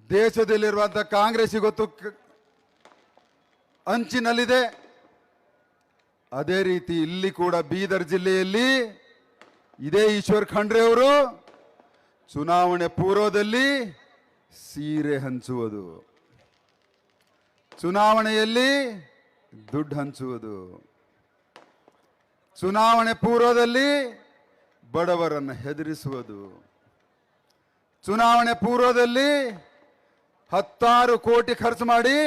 ದೇಶದಲ್ಲಿರುವಂತಹ ಕಾಂಗ್ರೆಸ್ ಇವತ್ತು ಅಂಚಿನಲ್ಲಿದೆ. ಅದೇ ರೀತಿ ಇಲ್ಲಿ ಕೂಡ ಬೀದರ್ ಜಿಲ್ಲೆಯಲ್ಲಿ ಇದೇ ಈಶ್ವರ್ ಖಂಡ್ರೆ ಅವರು ಚುನಾವಣೆ ಪೂರ್ವದಲ್ಲಿ ಸೀರೆ ಹಂಚುವುದು, ಚುನಾವಣೆಯಲ್ಲಿ ದುಡ್ಡು ಹಂಚುವುದು, ಚುನಾವಣೆ ಪೂರ್ವದಲ್ಲಿ ಬಡವರನ್ನು ಹೆದರಿಸುವುದು, ಚುನಾವಣೆ ಪೂರ್ವದಲ್ಲಿ 10 ಕೋಟಿ ಖರ್ಚು ಮಾಡಿ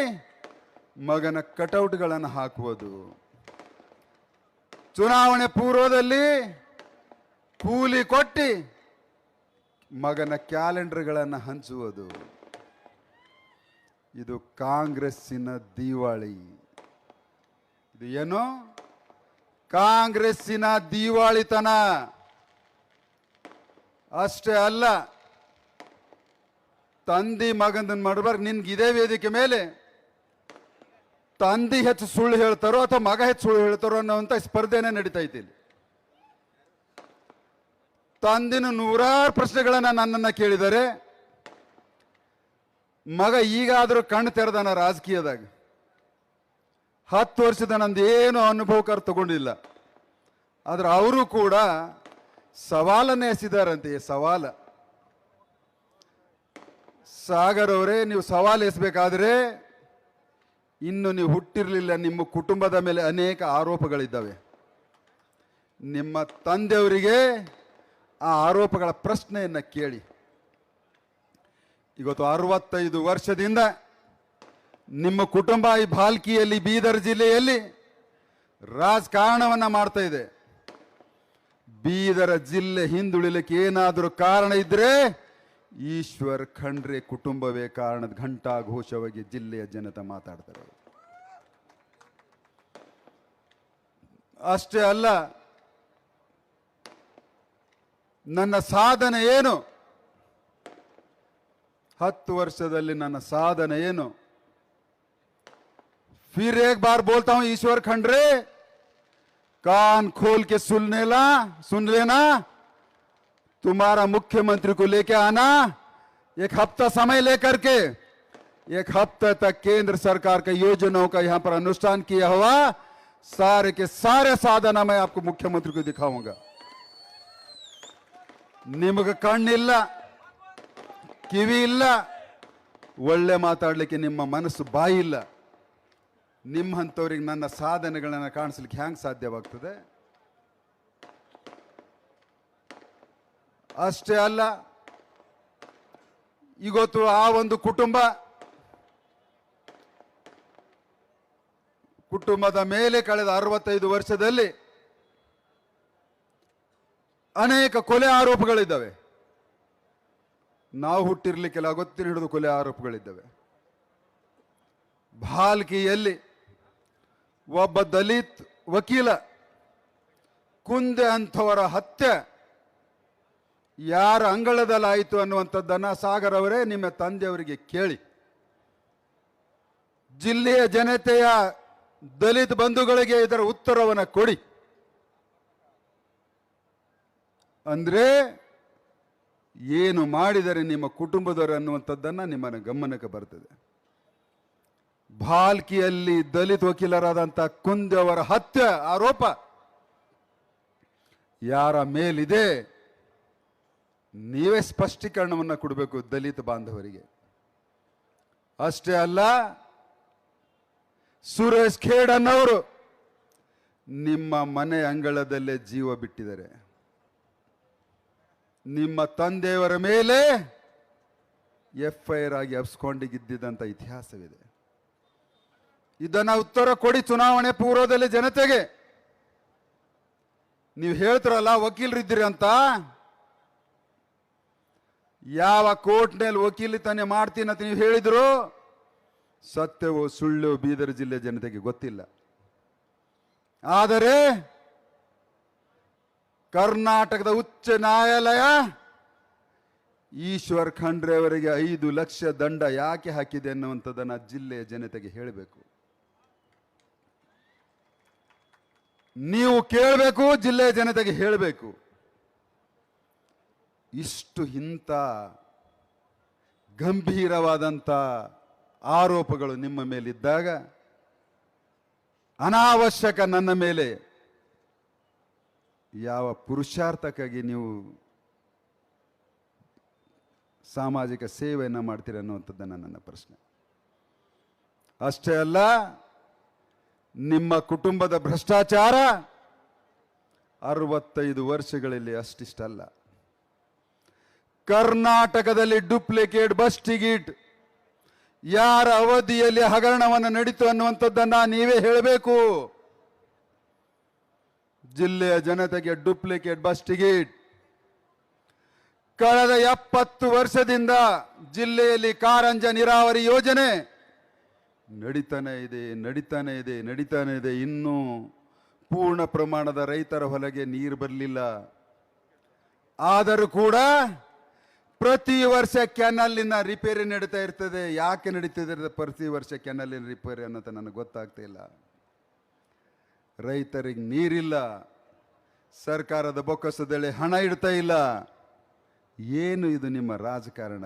ಮಗನ ಕಟೌಟ್ಗಳನ್ನು ಹಾಕುವುದು, ಚುನಾವಣೆ ಪೂರ್ವದಲ್ಲಿ ಕೂಲಿ ಕೊಟ್ಟಿ ಮಗನ ಕ್ಯಾಲೆಂಡರ್ಗಳನ್ನು ಹಂಚುವುದು. ಇದು ಕಾಂಗ್ರೆಸ್ಸಿನ ದಿವಾಳಿ. ಇದು ಏನು? ಕಾಂಗ್ರೆಸ್ಸಿನ ದಿವಾಳಿತನ. ಅಷ್ಟೇ ಅಲ್ಲ, ತಂದಿ ಮಗಂದನ್ ಮಾಡಬಾರ್ದು. ನಿನ್ಗೆ ಇದೇ ವೇದಿಕೆ ಮೇಲೆ ತಂದಿ ಹೆಚ್ಚು ಸುಳ್ಳು ಹೇಳ್ತಾರೋ ಅಥವಾ ಮಗ ಹೆಚ್ಚು ಸುಳ್ಳು ಹೇಳ್ತಾರೋ ಅನ್ನೋಂಥ ಸ್ಪರ್ಧೆನೇ ನಡೀತಾ ಇತ್ತು ಇಲ್ಲಿ. ತಂದಿನ 100 ಪ್ರಶ್ನೆಗಳನ್ನ ನನ್ನನ್ನು ಕೇಳಿದರೆ, ಮಗ ಈಗಾದರೂ ಕಣ್ಣು ತೆರೆದಾನ ರಾಜಕೀಯದಾಗ. 10 ವರ್ಷದ ನಂದು ಏನು ಅನುಭವಕಾರ ತಗೊಂಡಿಲ್ಲ. ಆದ್ರೆ ಅವರು ಕೂಡ ಸವಾಲನ್ನೇ ಎಸಿದಾರಂತೆ. ಸವಾಲ, ಸಾಗರ್ ಅವರೇ, ನೀವು ಸವಾಲು ಎಸಬೇಕಾದ್ರೆ ಇನ್ನು ನೀವು ಹುಟ್ಟಿರಲಿಲ್ಲ. ನಿಮ್ಮ ಕುಟುಂಬದ ಮೇಲೆ ಅನೇಕ ಆರೋಪಗಳಿದ್ದಾವೆ. ನಿಮ್ಮ ತಂದೆಯವರಿಗೆ ಆ ಆರೋಪಗಳ ಪ್ರಶ್ನೆಯನ್ನು ಕೇಳಿ. ಇವತ್ತು 65 ವರ್ಷದಿಂದ ನಿಮ್ಮ ಕುಟುಂಬ ಈ ಭಾಲ್ಕಿಯಲ್ಲಿ, ಬೀದರ್ ಜಿಲ್ಲೆಯಲ್ಲಿ ರಾಜಕಾರಣವನ್ನ ಮಾಡ್ತಾ ಇದೆ. ಬೀದರ ಜಿಲ್ಲೆ ಹಿಂದುಳಿಲಿಕ್ಕೆ ಏನಾದರೂ ಕಾರಣ ಇದ್ರೆ ಈಶ್ವರ್ ಖಂಡ್ರೆ ಕುಟುಂಬವೇ ಕಾರಣದ ಘಂಟಾ ಘೋಷವಾಗಿ ಜಿಲ್ಲೆಯ ಜನತೆ ಮಾತಾಡ್ತಾರೆ. ಅಷ್ಟೇ ಅಲ್ಲ, ನನ್ನ ಸಾಧನೆ ಏನು, 10 ವರ್ಷದಲ್ಲಿ ನನ್ನ ಸಾಧನೆ ಏನು? फिर एक बार बोलता हूं, ईश्वर खंडरे, कान खोल के सुन लेना. तुम्हारा मुख्यमंत्री को लेके आना, 1 हफ्ता समय लेकर के 1 हफ्ते तक केंद्र सरकार की योजनाओं का यहां पर अनुष्ठान किया हुआ सारे के सारे साधना मैं आपको मुख्यमंत्री को दिखाऊंगा. ನಿಮಗೆ ಕಣ್ಣಿಲ್ಲ, ಕಿವಿ ಇಲ್ಲ, ಒಳ್ಳೆ ಮಾತಾಡ್ಲಿಕ್ಕೆ ನಿಮ್ಮ ಮನಸ್ಸು ಬಾಯಿ ಇಲ್ಲ. ನಿಮ್ಮಂಥವ್ರಿಗೆ ನನ್ನ ಸಾಧನೆಗಳನ್ನು ಕಾಣಿಸ್ಲಿಕ್ಕೆ ಹ್ಯಾಂಗ್ ಸಾಧ್ಯವಾಗ್ತದೆ? ಅಷ್ಟೇ ಅಲ್ಲ, ಇವತ್ತು ಆ ಒಂದು ಕುಟುಂಬದ ಮೇಲೆ ಕಳೆದ 65 ವರ್ಷದಲ್ಲಿ ಅನೇಕ ಕೊಲೆ ಆರೋಪಗಳಿದ್ದಾವೆ. ನಾವು ಹುಟ್ಟಿರ್ಲಿಕ್ಕೆಲ್ಲ ಗೊತ್ತಿನ ಹಿಡಿದು ಕೊಲೆ ಆರೋಪಗಳಿದ್ದಾವೆ. ಭಾಲ್ಕಿಯಲ್ಲಿ ಒಬ್ಬ ದಲಿತ್ ವಕೀಲ ಕುಂದೆ ಅಂಥವರ ಹತ್ಯೆ ಯಾರ ಅಂಗಳದಲ್ಲಾಯಿತು ಅನ್ನುವಂಥದ್ದನ್ನ ಸಾಗರ್ ಅವರೇ ನಿಮ್ಮ ತಂದೆಯವರಿಗೆ ಕೇಳಿ. ಜಿಲ್ಲೆಯ ಜನತೆಯ ದಲಿತ ಬಂಧುಗಳಿಗೆ ಇದರ ಉತ್ತರವನ್ನು ಕೊಡಿ. ಅಂದ್ರೆ ಏನು ಮಾಡಿದರೆ ನಿಮ್ಮ ಕುಟುಂಬದವರು ಅನ್ನುವಂಥದ್ದನ್ನ ನಿಮ್ಮನ್ನ ಗಮನಕ್ಕೆ ಬರ್ತದೆ. ಭಾಲ್ಕಿಯಲ್ಲಿ ದಲಿತ ವಕೀಲರಾದಂಥ ಕುಂದೆ ಅವರ ಹತ್ಯೆ ಆರೋಪ ಯಾರ ಮೇಲಿದೆ, ನೀವೇ ಸ್ಪಷ್ಟೀಕರಣವನ್ನು ಕೊಡಬೇಕು ದಲಿತ ಬಾಂಧವರಿಗೆ. ಅಷ್ಟೇ ಅಲ್ಲ, ಸುರೇಶ್ ಖೇಡನ್ನವರು ನಿಮ್ಮ ಮನೆ ಅಂಗಳದಲ್ಲೇ ಜೀವ ಬಿಟ್ಟಿದ್ದಾರೆ. ನಿಮ್ಮ ತಂದೆಯವರ ಮೇಲೆ FIR ಆಗಿ ಅಬ್ಸ್ಕೊಂಡಿಗಿದ್ದಂಥ ಇತಿಹಾಸವಿದೆ. ಇದನ್ನ ಉತ್ತರ ಕೊಡಿ ಚುನಾವಣೆ ಪೂರ್ವದಲ್ಲಿ ಜನತೆಗೆ. ನೀವು ಹೇಳ್ತಿರಲ್ಲ ವಕೀಲರಿದ್ದೀರಿ ಅಂತ, ಯಾವ ಕೋರ್ಟ್ನಲ್ಲಿ ವಕೀಲಿತನೆ ಮಾಡ್ತೀನಿ ಅಂತ ನೀವು ಹೇಳಿದ್ರು, ಸತ್ಯವೋ ಸುಳ್ಳು ಬೀದರ್ ಜಿಲ್ಲೆ ಜನತೆಗೆ ಗೊತ್ತಿಲ್ಲ. ಆದರೆ ಕರ್ನಾಟಕದ ಉಚ್ಚ ನ್ಯಾಯಾಲಯ ಈಶ್ವರ್ ಖಂಡ್ರೆ ಅವರಿಗೆ 5 ಲಕ್ಷ ದಂಡ ಯಾಕೆ ಹಾಕಿದೆ ಅನ್ನುವಂಥದ್ದನ್ನು ಜಿಲ್ಲೆಯ ಜನತೆಗೆ ಹೇಳಬೇಕು. ನೀವು ಕೇಳಬೇಕು, ಜಿಲ್ಲೆಯ ಜನತೆಗೆ ಹೇಳಬೇಕು. ಇಷ್ಟು ಇಂಥ ಗಂಭೀರವಾದಂಥ ಆರೋಪಗಳು ನಿಮ್ಮ ಮೇಲಿದ್ದಾಗ ಅನಾವಶ್ಯಕ ನನ್ನ ಮೇಲೆ ಯಾವ ಪುರುಷಾರ್ಥಕ್ಕಾಗಿ ನೀವು ಸಾಮಾಜಿಕ ಸೇವೆಯನ್ನು ಮಾಡ್ತೀರ ಅನ್ನುವಂಥದ್ದನ್ನು ನನ್ನ ಪ್ರಶ್ನೆ. ಅಷ್ಟೇ ಅಲ್ಲ, ನಿಮ್ಮ ಕುಟುಂಬದ ಭ್ರಷ್ಟಾಚಾರ 65 ವರ್ಷಗಳಲ್ಲಿ ಅಷ್ಟಿಷ್ಟಲ್ಲ. ಕರ್ನಾಟಕದಲ್ಲಿ ಡೂಪ್ಲಿಕೇಟ್ ಬಸ್ ಟಿಕೆಟ್ ಯಾರ ಅವಧಿಯಲ್ಲಿ ಹಗರಣವನ್ನು ನಡೀತು ಅನ್ನುವಂಥದ್ದನ್ನ ನೀವೇ ಹೇಳಬೇಕು. ಜಿಲ್ಲೆಯ ಜನತೆಗೆ ಡೂಪ್ಲಿಕೇಟ್ ಬಸ್ ಟಿಕೆಟ್ ಕಳೆದ 70 ವರ್ಷದಿಂದ ಜಿಲ್ಲೆಯಲ್ಲಿ ಕಾರಂಜ ನೀರಾವರಿ ಯೋಜನೆ ನಡೀತಾನೆ ಇದೆ. ಇನ್ನೂ ಪೂರ್ಣ ಪ್ರಮಾಣದ ರೈತರ ಹೊಲಗೆ ನೀರು ಬರಲಿಲ್ಲ. ಆದರೂ ಕೂಡ ಪ್ರತಿ ವರ್ಷ ಕೆನಲ್ಲಿನ ರಿಪೇರಿ ನಡೀತಾ ಇರ್ತದೆ. ಯಾಕೆ ನಡೀತಿದೆ ಪ್ರತಿ ವರ್ಷ ಕೆನಲ್ಲಿನ ರಿಪೇರಿ ಅನ್ನೋದು ನನಗೆ ಗೊತ್ತಾಗ್ತಾ ಇಲ್ಲ. ರೈತರಿಗೆ ನೀರಿಲ್ಲ, ಸರ್ಕಾರದ ಬೊಕ್ಕಸದಲ್ಲಿ ಹಣ ಇಡ್ತಾ ಇಲ್ಲ. ಏನು ಇದು ನಿಮ್ಮ ರಾಜಕಾರಣ?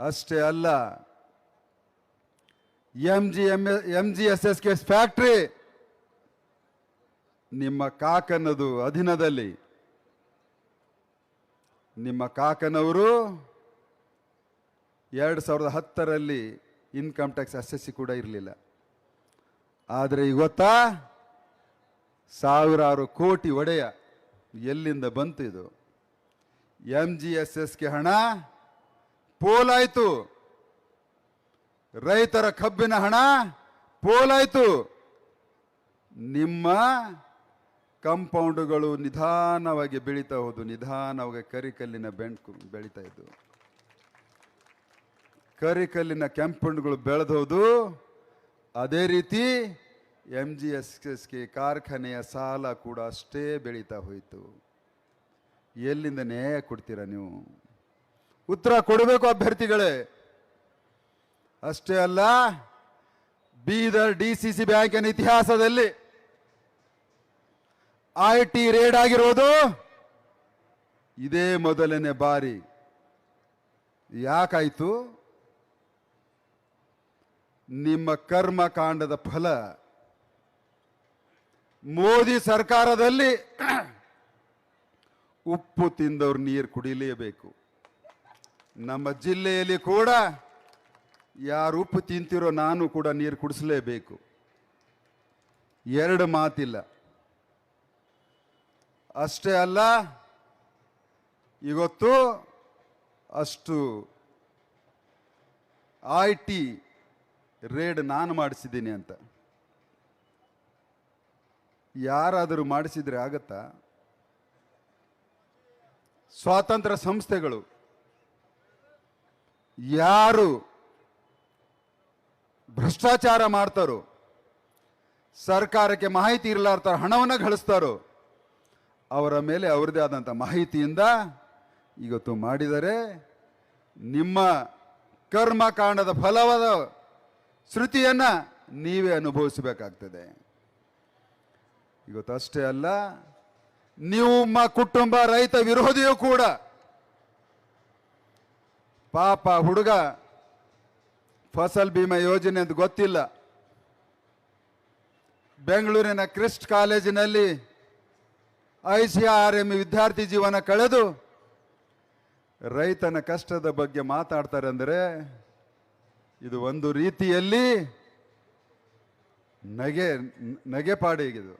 ಅಷ್ಟೇ ಅಲ್ಲ, MGSS ಫ್ಯಾಕ್ಟ್ರಿ ನಿಮ್ಮ ಕಾಕನದು ಅಧೀನದಲ್ಲಿ. ನಿಮ್ಮ ಕಾಕನವರು 2010ರಲ್ಲಿ ಇನ್ಕಮ್ ಟ್ಯಾಕ್ಸ್ SSC ಕೂಡ ಇರಲಿಲ್ಲ. ಆದರೆ ಇವತ್ತಾ ಸಾವಿರಾರು ಕೋಟಿ ಒಡೆಯ ಎಲ್ಲಿಂದ ಬಂತು ಇದು? MGSSಗೆ ಹಣ ಪೋಲಾಯಿತು, ರೈತರ ಕಬ್ಬಿನ ಹಣ ಪೋಲಾಯಿತು. ನಿಮ್ಮ ಕಂಪೌಂಡುಗಳು ನಿಧಾನವಾಗಿ ಬೆಳೀತಾ ಹೋದು, ನಿಧಾನವಾಗಿ ಕರಿಕಲ್ಲಿನ ಬೆಳೀತಾ ಇದ್ದು. ಕರಿಕಲ್ಲಿನ ಕಂಪೌಂಡ್ಗಳು ಬೆಳೆದೋದು. ಅದೇ ರೀತಿ MGSSಗೆ ಕಾರ್ಖಾನೆಯ ಸಾಲ ಕೂಡ ಅಷ್ಟೇ ಬೆಳೀತಾ ಹೋಯಿತು. ಎಲ್ಲಿಂದ ನ್ಯಾಯ ಕೊಡ್ತೀರಾ ನೀವು? ಉತ್ತರ ಕೊಡಬೇಕು ಅಭ್ಯರ್ಥಿಗಳೇ. ಅಷ್ಟೇ ಅಲ್ಲ, ಬೀದರ್ DCC ಬ್ಯಾಂಕಿನ ಇತಿಹಾಸದಲ್ಲಿ IT ರೇಡ್ ಆಗಿರೋದು ಇದೇ ಮೊದಲನೇ ಬಾರಿ. ಯಾಕಾಯ್ತು? ನಿಮ್ಮ ಕರ್ಮಕಾಂಡದ ಫಲ. ಮೋದಿ ಸರ್ಕಾರದಲ್ಲಿ ಉಪ್ಪು ತಿಂದವ್ರು ನೀರು ಕುಡಿಲೇಬೇಕು. ನಮ್ಮ ಜಿಲ್ಲೆಯಲ್ಲಿ ಕೂಡ ಯಾರು ಉಪ್ಪು ತಿಂತಿರೋ ನಾನು ಕೂಡ ನೀರು ಕುಡಿಸಲೇಬೇಕು. ಎರಡು ಮಾತಿಲ್ಲ. ಅಷ್ಟೇ ಅಲ್ಲ, ಇವತ್ತು ಅಷ್ಟು IT ರೇಡ್ ನಾನು ಮಾಡಿಸಿದ್ದೀನಿ ಅಂತ ಯಾರಾದರೂ ಮಾಡಿಸಿದ್ರೆ ಆಗತ್ತಾ? ಸ್ವಾತಂತ್ರ್ಯ ಸಂಸ್ಥೆಗಳು ಯಾರು ಭ್ರಷ್ಟಾಚಾರ ಮಾಡ್ತಾರೋ, ಸರ್ಕಾರಕ್ಕೆ ಮಾಹಿತಿ ಇರಲಾರ್ತಾರ ಹಣವನ್ನು ಗಳಿಸ್ತಾರೋ, ಅವರ ಮೇಲೆ ಅವರದೇ ಆದಂಥ ಮಾಹಿತಿಯಿಂದ ಇವತ್ತು ಮಾಡಿದರೆ ನಿಮ್ಮ ಕರ್ಮಕಾಂಡದ ಫಲವಾದ ಶ್ರುತಿಯನ್ನು ನೀವೇ ಅನುಭವಿಸಬೇಕಾಗ್ತದೆ. ಇವತ್ತು ಅಷ್ಟೇ ಅಲ್ಲ, ನಿಮ್ಮ ಕುಟುಂಬ ರೈತ ವಿರೋಧಿಯೂ ಕೂಡ. ಪಾಪ ಹುಡುಗ ಫಸಲ್ ಬಿಮಾ ಯೋಜನೆ ಅಂತ ಗೊತ್ತಿಲ್ಲ, ಬೆಂಗಳೂರಿನ ಕ್ರಿಸ್ಟ್ ಕಾಲೇಜಿನಲ್ಲಿ ICRM ವಿದ್ಯಾರ್ಥಿ ಜೀವನ ಕಳೆದು ರೈತನ ಕಷ್ಟದ ಬಗ್ಗೆ ಮಾತಾಡ್ತಾರೆ ಅಂದರೆ ಇದು ಒಂದು ರೀತಿಯಲ್ಲಿ ನಗೆಪಾಡಿಗಿದು.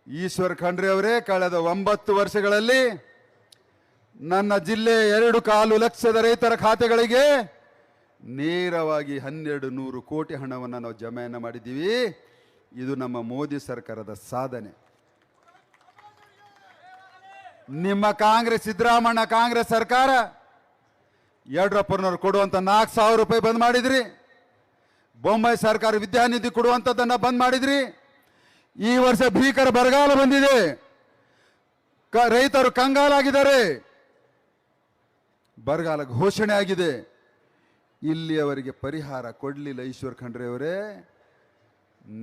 ಈಶ್ವರ್ ಖಂಡ್ರೆ ಅವರೇ ಕಳೆದ 9 ವರ್ಷಗಳಲ್ಲಿ ನನ್ನ ಜಿಲ್ಲೆಯ 2.25 ಲಕ್ಷದ ರೈತರ ಖಾತೆಗಳಿಗೆ ನೇರವಾಗಿ 1200 ಕೋಟಿ ಹಣವನ್ನು ನಾವು ಜಮೆಯನ್ನು ಮಾಡಿದ್ದೀವಿ. ಇದು ನಮ್ಮ ಮೋದಿ ಸರ್ಕಾರದ ಸಾಧನೆ. ನಿಮ್ಮ ಕಾಂಗ್ರೆಸ್ ಸಿದ್ದರಾಮಣ್ಣ ಕಾಂಗ್ರೆಸ್ ಸರ್ಕಾರ ಯಡಿಯೂರಪ್ಪನವರು ಕೊಡುವಂಥ 4,000 ರೂಪಾಯಿ ಬಂದ್ ಮಾಡಿದ್ರಿ. ಬೊಮ್ಮಾಯಿ ಸರ್ಕಾರ ವಿದ್ಯಾನಿಧಿ ಕೊಡುವಂಥದ್ದನ್ನು ಬಂದ್ ಮಾಡಿದ್ರಿ. ಈ ವರ್ಷ ಭೀಕರ ಬರಗಾಲ ಬಂದಿದೆ, ರೈತರು ಕಂಗಾಲಾಗಿದ್ದಾರೆ, ಬರಗಾಲ ಘೋಷಣೆ ಆಗಿದೆ. ಇಲ್ಲಿಯವರೆಗೆ ಪರಿಹಾರ ಕೊಡಲಿಲ್ಲ. ಈಶ್ವರ್ ಖಂಡ್ರೆ ಅವರೇ,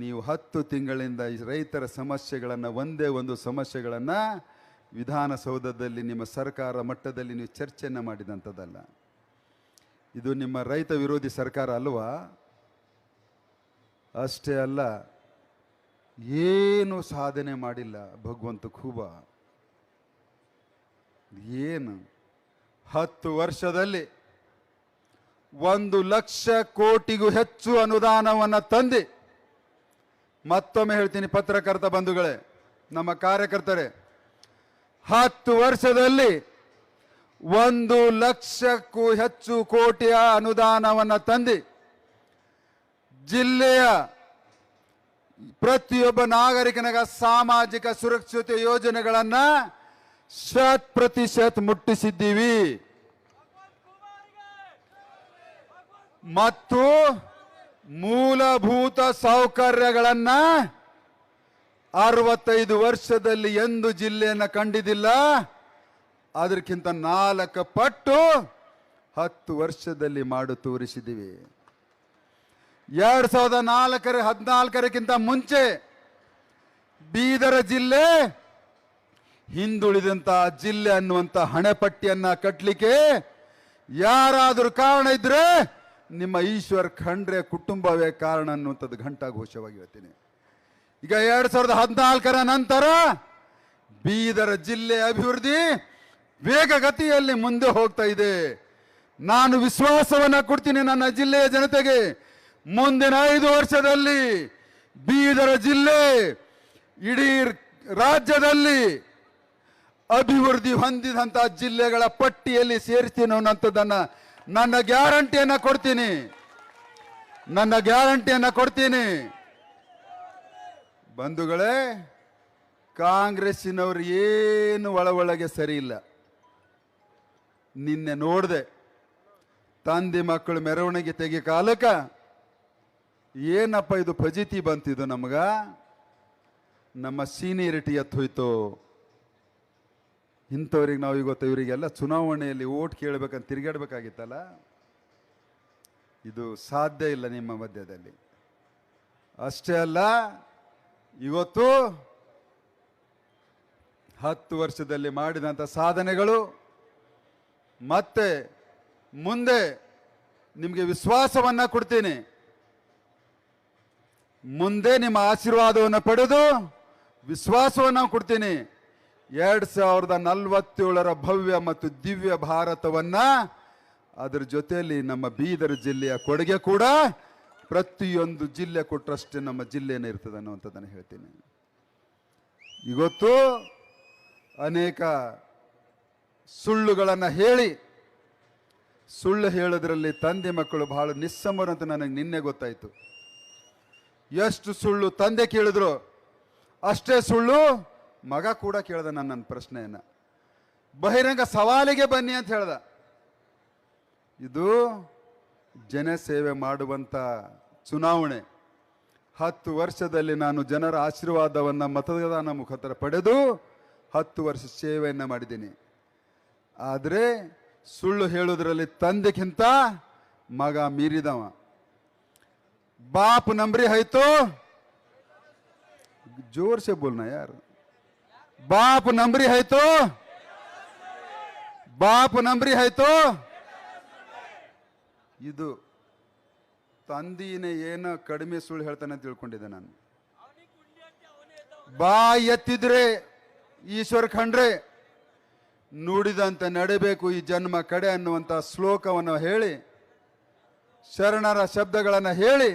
ನೀವು 10 ತಿಂಗಳಿಂದ ರೈತರ ಸಮಸ್ಯೆಗಳನ್ನು ಒಂದೇ ಒಂದು ಸಮಸ್ಯೆಗಳನ್ನು ವಿಧಾನಸೌಧದಲ್ಲಿ ನಿಮ್ಮ ಸರ್ಕಾರ ಮಟ್ಟದಲ್ಲಿ ನೀವು ಚರ್ಚೆಯನ್ನು ಮಾಡಿದಂಥದ್ದಲ್ಲ. ಇದು ನಿಮ್ಮ ರೈತ ವಿರೋಧಿ ಸರ್ಕಾರ ಅಲ್ವಾ? ಅಷ್ಟೇ ಅಲ್ಲ, ಏನು ಸಾಧನೆ ಮಾಡಿಲ್ಲ ಭಗವಂತ ಖೂಬ. ಏನು 10 ವರ್ಷದಲ್ಲಿ 1,00,000 ಕೋಟಿಗೂ ಹೆಚ್ಚು ಅನುದಾನವನ್ನು ತಂದು, ಮತ್ತೊಮ್ಮೆ ಹೇಳ್ತೀನಿ ಪತ್ರಕರ್ತ ಬಂಧುಗಳೇ, ನಮ್ಮ ಕಾರ್ಯಕರ್ತರೇ, 10 ವರ್ಷದಲ್ಲಿ 1,00,000ಕ್ಕೂ ಹೆಚ್ಚು ಕೋಟಿಯ ಅನುದಾನವನ್ನು ತಂದು ಜಿಲ್ಲೆಯ ಪ್ರತಿಯೊಬ್ಬ ನಾಗರಿಕನಿಗ ಸಾಮಾಜಿಕ ಸುರಕ್ಷತೆ ಯೋಜನೆಗಳನ್ನು 100% ಮುಟ್ಟಿಸಿದ್ದೀವಿ. ಮತ್ತು ಮೂಲಭೂತ ಸೌಕರ್ಯಗಳನ್ನು 65 ವರ್ಷದಲ್ಲಿ ಎಂದು ಜಿಲ್ಲೆಯನ್ನು ಕಂಡಿದ್ದಿಲ್ಲ. ಅದಕ್ಕಿಂತ 4 ಪಟ್ಟು 10 ವರ್ಷದಲ್ಲಿ ಮಾಡಿ ತೋರಿಸಿದ್ದೀವಿ. 2014-15ಕ್ಕಿಂತ ಮುಂಚೆ ಬೀದರ ಜಿಲ್ಲೆ ಹಿಂದುಳಿದಂತ ಜಿಲ್ಲೆ ಅನ್ನುವಂಥ ಹಣೆಪಟ್ಟಿಯನ್ನ ಕಟ್ಟಲಿಕ್ಕೆ ಯಾರಾದರೂ ಕಾರಣ ಇದ್ರೆ ನಿಮ್ಮ ಈಶ್ವರ್ ಖಂಡ್ರೆ ಕುಟುಂಬವೇ ಕಾರಣ ಅನ್ನುವಂಥದ್ದು ಘಂಟಾಘೋಷವಾಗಿ ಹೇಳ್ತೀನಿ. ಈಗ 2014ರ ನಂತರ ಬೀದರ ಜಿಲ್ಲೆ ಅಭಿವೃದ್ಧಿ ವೇಗಗತಿಯಲ್ಲಿ ಮುಂದೆ ಹೋಗ್ತಾ ಇದೆ. ನಾನು ವಿಶ್ವಾಸವನ್ನ ಕೊಡ್ತೀನಿ ನನ್ನ ಜಿಲ್ಲೆಯ ಜನತೆಗೆ, ಮುಂದಿನ 5 ವರ್ಷದಲ್ಲಿ ಬೀದರ ಜಿಲ್ಲೆ ಇಡೀ ರಾಜ್ಯದಲ್ಲಿ ಅಭಿವೃದ್ಧಿ ಹೊಂದಿದಂತಹ ಜಿಲ್ಲೆಗಳ ಪಟ್ಟಿಯಲ್ಲಿ ಸೇರಿಸ್ತೀನಿ ಅನ್ನೋಂಥದ್ದನ್ನ ನನ್ನ ಗ್ಯಾರಂಟಿಯನ್ನ ಕೊಡ್ತೀನಿ. ಬಂಧುಗಳೇ, ಕಾಂಗ್ರೆಸ್ಸಿನವರು ಏನು ಒಳಗೆ ಸರಿ ಇಲ್ಲ. ನಿನ್ನೆ ನೋಡಿದೆ, ತಂದೆ ಮಕ್ಕಳು ಮೆರವಣಿಗೆ ತೆಗಿ ಕಾಲಕ್ಕ ಏನಪ್ಪ ಇದು ಫಜಿತಿ ಬಂತಿದ್ದು ನಮಗ, ನಮ್ಮ ಸೀನಿಯರಿಟಿ ಎತ್ತೋಯ್ತು. ಇಂಥವ್ರಿಗೆ ನಾವು ಇವತ್ತು ಇವರಿಗೆಲ್ಲ ಚುನಾವಣೆಯಲ್ಲಿ ಓಟ್ ಕೇಳಬೇಕಂತ ತಿರುಗಾಡ್ಬೇಕಾಗಿತ್ತಲ್ಲ. ಇದು ಸಾಧ್ಯ ಇಲ್ಲ ನಿಮ್ಮ ಮಧ್ಯದಲ್ಲಿ. ಅಷ್ಟೇ ಅಲ್ಲ, ಇವತ್ತು 10 ವರ್ಷದಲ್ಲಿ ಮಾಡಿದಂಥ ಸಾಧನೆಗಳು ಮತ್ತೆ ಮುಂದೆ ನಿಮಗೆ ವಿಶ್ವಾಸವನ್ನ ಕೊಡ್ತೀನಿ. ಮುಂದೆ ನಿಮ್ಮ ಆಶೀರ್ವಾದವನ್ನು ಪಡೆದು ವಿಶ್ವಾಸವನ್ನು ಕೊಡ್ತೀನಿ. 2047ರ ಭವ್ಯ ಮತ್ತು ದಿವ್ಯ ಭಾರತವನ್ನ, ಅದರ ಜೊತೆಯಲ್ಲಿ ನಮ್ಮ ಬೀದರ್ ಜಿಲ್ಲೆಯ ಕೊಡುಗೆ ಕೂಡ ಪ್ರತಿಯೊಂದು ಜಿಲ್ಲೆ ಕೊಟ್ಟರಷ್ಟೇ ನಮ್ಮ ಜಿಲ್ಲೆನೇ ಇರ್ತದೆ ಅನ್ನುವಂಥದ್ದನ್ನು ಹೇಳ್ತೀನಿ. ಇವತ್ತು ಅನೇಕ ಸುಳ್ಳುಗಳನ್ನು ಹೇಳಿ, ಸುಳ್ಳು ಹೇಳೋದ್ರಲ್ಲಿ ತಂದೆ ಮಕ್ಕಳು ಬಹಳ ನಿಸ್ಸಮರು ಅಂತ ನನಗೆ ನಿನ್ನೆ ಗೊತ್ತಾಯಿತು. ಎಷ್ಟು ಸುಳ್ಳು ತಂದೆ ಕೇಳಿದ್ರು ಅಷ್ಟೇ ಸುಳ್ಳು ಮಗ ಕೂಡ ಕೇಳ್ದ. ನನ್ನ ಪ್ರಶ್ನೆಯನ್ನ ಬಹಿರಂಗ ಸವಾಲಿಗೆ ಬನ್ನಿ ಅಂತ ಹೇಳ್ದ. ಇದು ಜನಸೇವೆ ಮಾಡುವಂತ ಚುನಾವಣೆ. 10 ವರ್ಷದಲ್ಲಿ ನಾನು ಜನರ ಆಶೀರ್ವಾದವನ್ನು ಮತದಾನ ಮುಖಾಂತರ ಪಡೆದು 10 ವರ್ಷ ಸೇವೆಯನ್ನು ಮಾಡಿದ್ದೀನಿ. ಆದರೆ ಸುಳ್ಳು ಹೇಳೋದ್ರಲ್ಲಿ ತಂದೆಗಿಂತ ಮಗ ಮೀರಿದವ. बाप नंबरी है तो जोर से बोलना यार, बाप नंबरी है तो ಇದು ತಂದಿನೇ ಏನೋ ಕಡಿಮೆ ಸುಳ್ಳು ಹೇಳ್ತಾನೆ ಅಂತ ತಿಳ್ಕೊಂಡಿದ್ದೆ ನಾನು. ಬಾಯಿ ಎತ್ತಿದ್ರೆ ಈಶ್ವರ್ ಖಂಡ್ರೆ ನುಡಿದಂತೆ ನಡಿಬೇಕು ಈ ಜನ್ಮ ಕಡೆ ಅನ್ನುವಂಥ ಶ್ಲೋಕವನ್ನು ಹೇಳಿ, ಶರಣರ ಶಬ್ದಗಳನ್ನು ಹೇಳಿ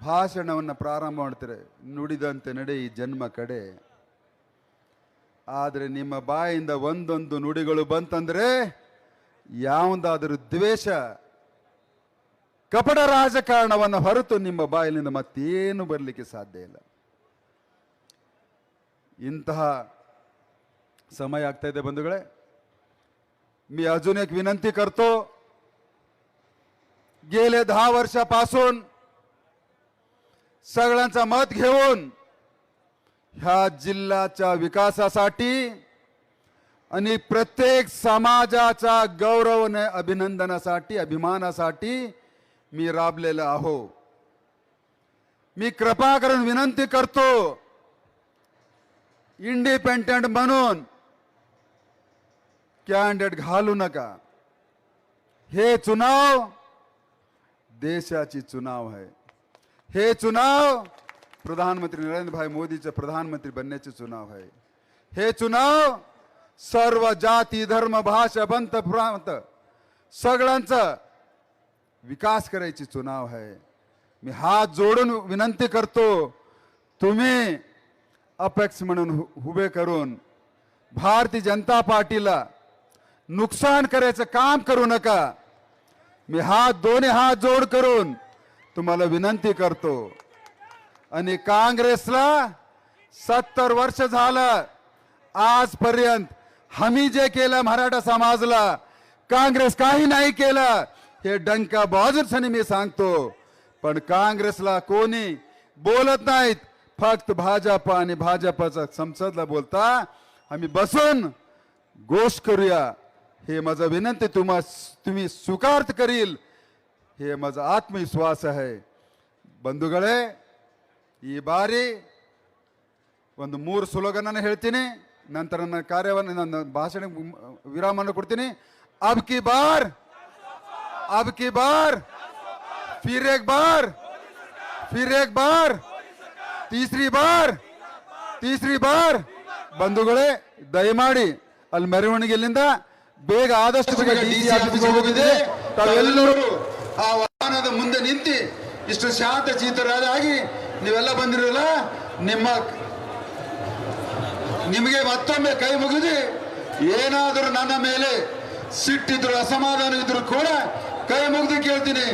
ಭಾಷಣವನ್ನು ಪ್ರಾರಂಭ ಮಾಡ್ತಾರೆ. ನುಡಿದಂತೆ ನಡೆ ಈ ಜನ್ಮ ಕಡೆ. ಆದರೆ ನಿಮ್ಮ ಬಾಯಿಂದ ಒಂದೊಂದು ನುಡಿಗಳು ಬಂತಂದ್ರೆ ಯಾವುದಾದರೂ ದ್ವೇಷ, ಕಪಟ ರಾಜಕಾರಣವನ್ನು ಹೊರತು ನಿಮ್ಮ ಬಾಯಿನಿಂದ ಮತ್ತೇನು ಬರಲಿಕ್ಕೆ ಸಾಧ್ಯ ಇಲ್ಲ. इंತಹ समय ಆಗ್ತಾ ಇದೆ बंधुगळे. मी अजून एक विनंती करतो, गेले 10 वर्षापासून सगळ्यांचा मत घेऊन ह्या जिल्ह्याच्या विकासासाठी आणि प्रत्येक समाजाच्या गौरवने अभिनंदनासाठी अभिमानासाठी मी राबलेला आहो. मी कृपा करून विनंती करतो, इंडिपेंडेंट म्हणून कॅन्डिडेट घालू नका. हे चुनाव देशाची चुनाव आहे. हे चुनाव प्रधानमंत्री नरेंद्र भाई मोदीचे प्रधानमंत्री बनण्याचे चुनाव आहे. हे चुनाव सर्व जाती धर्म भाषा पंथ प्रांत सगळ्यांचा विकास करायची चुनाव आहे. मी हात जोडून विनंती करतो, तुम्ही अपेक्ष म्हणून उभे करून भारतीय जनता पार्टीला नुकसान करायचं काम करू नका. मी दोन्ही हात जोड करून तुम्हाला विनंती करतो. आणि काँग्रेसला 70 वर्ष झालं, आजपर्यंत आम्ही जे केलं मराठा समाजला काँग्रेस काही नाही केलं, हे डंका बाजूने मी सांगतो. पण काँग्रेसला कोणी बोलत नाहीत, फक्त भाजप आणि भाजपचा संसदला बोलता. आम्ही बसून गोष्ट करूया, हे माझा विनंती तुम्ही स्वीकार करील, हे माझा आत्मविश्वास आहे. ಬಂಧುಗಳೇ, ಈ ಬಾರಿ ಒಂದು 3 ಸ್ಲೋಗನನ್ನು ಹೇಳ್ತೀನಿ, ನಂತರ ನನ್ನ ಕಾರ್ಯವನ್ನು ನನ್ನ ಭಾಷಣ ವಿರಾಮವನ್ನು ಕೊಡ್ತೀನಿ. अब की बार फिर एक बार तीसरी बार ಬಂಧುಗಳೇ, ದಯಮಾಡಿ ಅಲ್ಲಿ ಮೆರವಣಿಗೆಯಿಂದ ಬೇಗ ಆದಷ್ಟು ಬೇಗ ಡಿಸಿ ಆಫೀಸ್ಗೆ ಹೋಗಿದೆ. ತಾವೆಲ್ಲರೂ ಆ ವಾಹನದ ಮುಂದೆ ನಿಂತು ಇಷ್ಟು ಶಾಂತ ಚಿತ್ತರಾಗಿ ನೀವೆಲ್ಲ ಬಂದಿರಲ್ಲ, ನಿಮಗೆ ಮತ್ತೊಮ್ಮೆ ಕೈ ಮುಗಿದು ಏನಾದರೂ ನನ್ನ ಮೇಲೆ ಸಿಟ್ಟಿದ್ರು ಅಸಮಾಧಾನ ಇದ್ರು ಕೂಡ ಕೈ ಮುಗಿದು ಕೇಳ್ತೀನಿ,